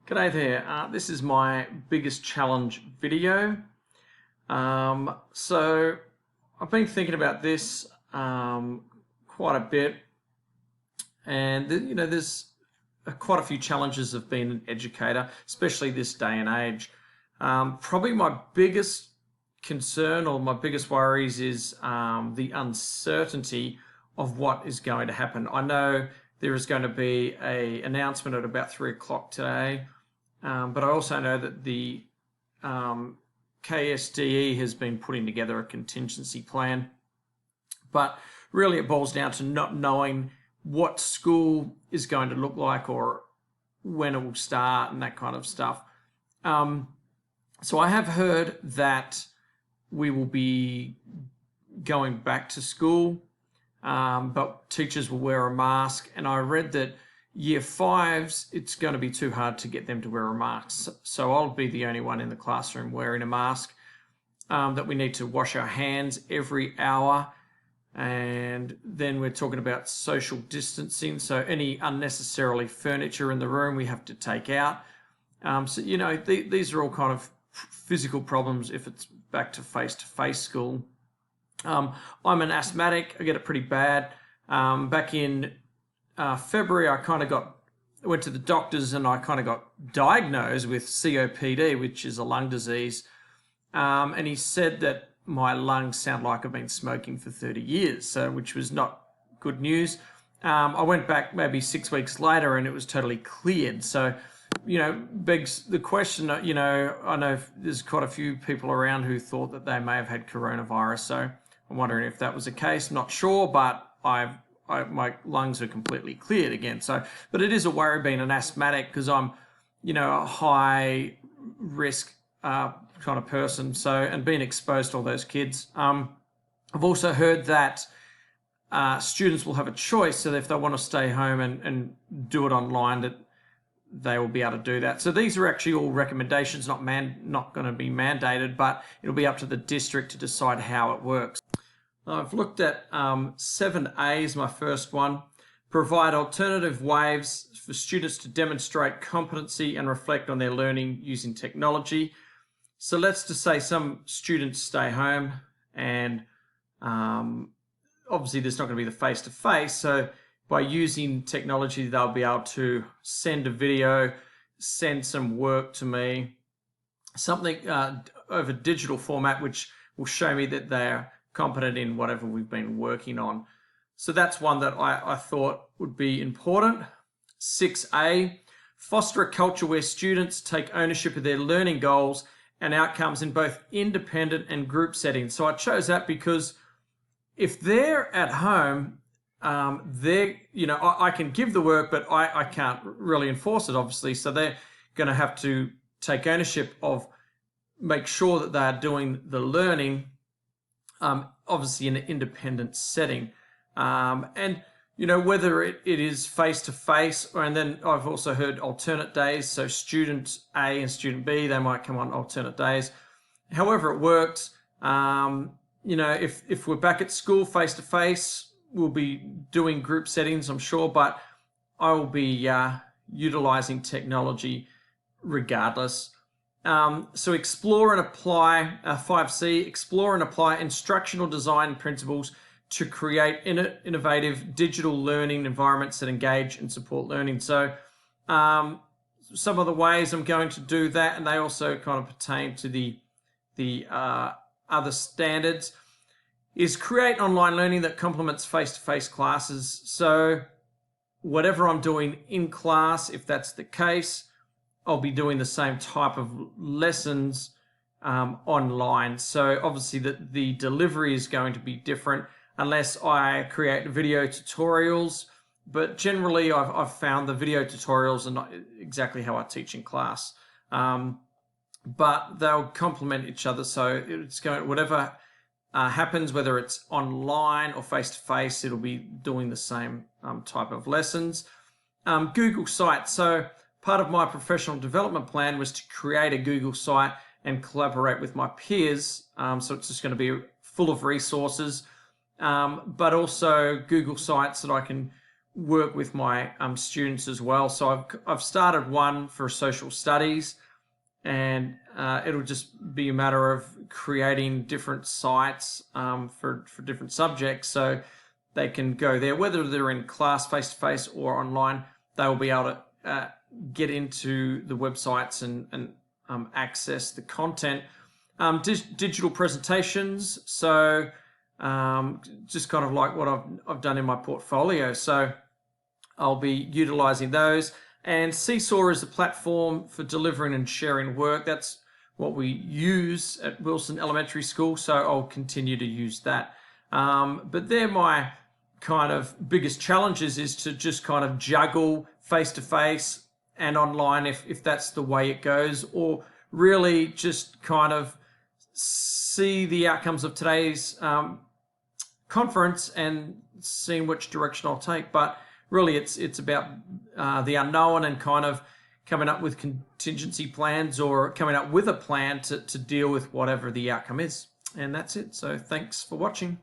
G'day there. This is my biggest challenge video. So I've been thinking about this quite a bit, and there's quite a few challenges of being an educator, especially this day and age. Probably my biggest concern or my biggest worries is the uncertainty of what is going to happen. I know there is going to be an announcement at about 3 o'clock today. But I also know that the KSDE has been putting together a contingency plan. But really it boils down to not knowing what school is going to look like or when it will start and that kind of stuff. So I have heard that we will be going back to school, but teachers will wear a mask. And I read that Year 5s, it's going to be too hard to get them to wear a mask. So I'll be the only one in the classroom wearing a mask. That we need to wash our hands every hour. And then we're talking about social distancing. So any unnecessarily furniture in the room we have to take out. These are all kind of physical problems if it's back to face-to-face school. I'm an asthmatic. I get it pretty bad. Back in February, I went to the doctors and I kind of got diagnosed with COPD, which is a lung disease. And he said that my lungs sound like I've been smoking for 30 years, which was not good news. I went back maybe 6 weeks later and it was totally cleared. So, begs the question, I know there's quite a few people around who thought that they may have had coronavirus. So I'm wondering if that was the case. Not sure, but my lungs are completely cleared again. But it is a worry being an asthmatic because I'm, a high risk kind of person. And being exposed to all those kids. I've also heard that students will have a choice. So if they want to stay home and do it online, that they will be able to do that. So these are actually all recommendations, not going to be mandated, but it'll be up to the district to decide how it works. I've looked at 7A is my first one. Provide alternative ways for students to demonstrate competency and reflect on their learning using technology. So let's just say some students stay home and obviously there's not going to be the face-to-face. So by using technology, they'll be able to send a video, send some work to me, something over digital format, which will show me that they're competent in whatever we've been working on. So that's one that I thought would be important. 6A, foster a culture where students take ownership of their learning goals and outcomes in both independent and group settings. So I chose that because if they're at home, I can give the work, but I can't really enforce it, obviously. So they're going to have to take ownership of, make sure that they're doing the learning obviously in an independent setting. Whether it is face-to-face, and then I've also heard alternate days. So student A and student B, they might come on alternate days. However it works, if we're back at school face-to-face, we'll be doing group settings, I'm sure, but I will be utilizing technology regardless. So explore and apply, 5C, explore and apply instructional design principles to create innovative digital learning environments that engage and support learning. So some of the ways I'm going to do that, and they also kind of pertain to the other standards, is create online learning that complements face-to-face classes. So whatever I'm doing in class, if that's the case, I'll be doing the same type of lessons online. So obviously the delivery is going to be different unless I create video tutorials. But generally I've found the video tutorials are not exactly how I teach in class. But they'll complement each other. So it's going, whatever happens, whether it's online or face-to-face, it'll be doing the same type of lessons. Google Sites. So part of my professional development plan was to create a Google site and collaborate with my peers. So it's just going to be full of resources, but also Google Sites that I can work with my students as well. So I've started one for social studies, and it'll just be a matter of creating different sites for different subjects, so they can go there, whether they're in class face-to-face or online. They'll be able to get into the websites and access the content. Digital presentations, so just kind of like what I've done in my portfolio. So I'll be utilizing those. And Seesaw is a platform for delivering and sharing work. That's what we use at Wilson Elementary School, so I'll continue to use that. But they're my kind of biggest challenges, is to just kind of juggle face-to-face and online if that's the way it goes, or really just kind of see the outcomes of today's conference and seeing which direction I'll take. But really it's about the unknown and kind of coming up with contingency plans, or coming up with a plan to deal with whatever the outcome is. And that's it. So thanks for watching.